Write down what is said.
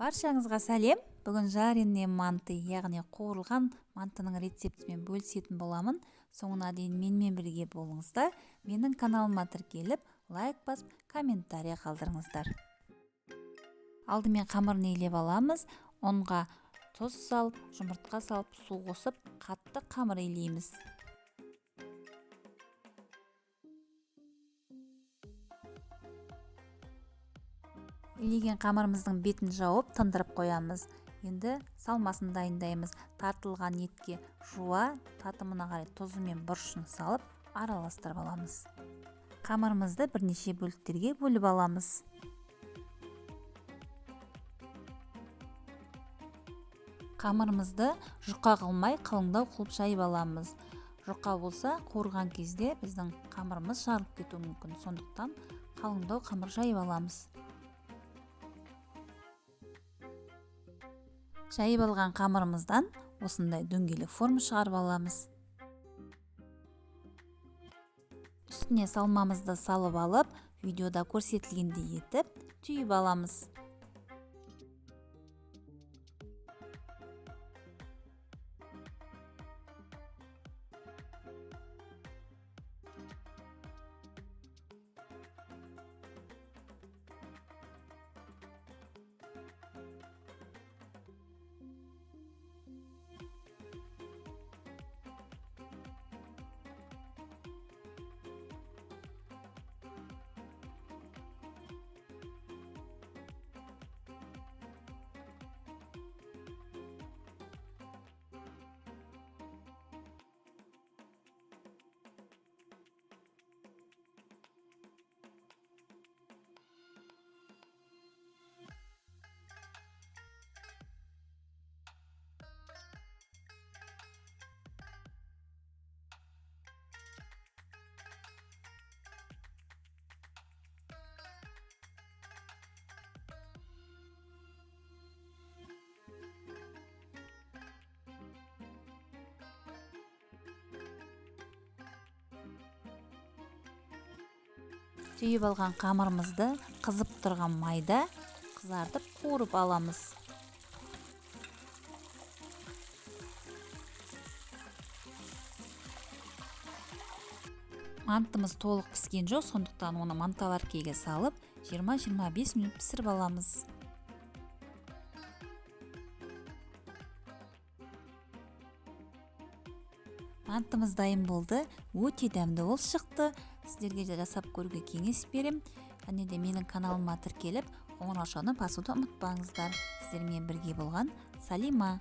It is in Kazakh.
Баршаңызға сәлем. Бүгін жареный манты, яғни қуырылған мантының рецептімен бөлісетін боламын. Соңына дейін менімен бірге болыңыздар. Менің каналыма тіркеліп, лайк басып, комментарий қалдырыңыздар. Алдымен қамырын илеп аламыз. Онға тұз салып, жұмыртқа салып, су қосып, қатты қамыр илейміз. Илеген қамырымыздың бетін жауып, тындырып қоямыз. Енді салмасын дайындаймыз. Тартылған етке жуа, татымына қарай тұзы мен бұрышын салып, араластырып аламыз. Қамырымызды бірнеше бөліктерге бөліп аламыз. Қамырымызды жұқа қылмай, қалыңдау қылып жайып аламыз. Жұқа болса, қуырған кезде біздің қамырымыз жарылып кетуі мүмкін. Сондықтан қалыңдау қамыр жайып аламыз. Жайып алған қамырымыздан осындай дөңгелек форма шығарып аламыз. Үстіне салмамызды салып алып, видеода көрсетілгендей етіп, түйіп аламыз. Түйіп алған қамырымызды қызып тұрған майда қызартып қуырып аламыз. Мантымыз толық піскен жоқ, сондықтан оны мантоваркеге салып 20-25 минут пісіріп аламыз. Мантымыз дайын болды. Өте дәмді ол шықты. Сіздерге де жасап көруге кеңес берем. Және де менің каналыма тіркеліп, қоңыраушаны басуды ұмытпаңыздар. Сіздермен бірге болған Салима.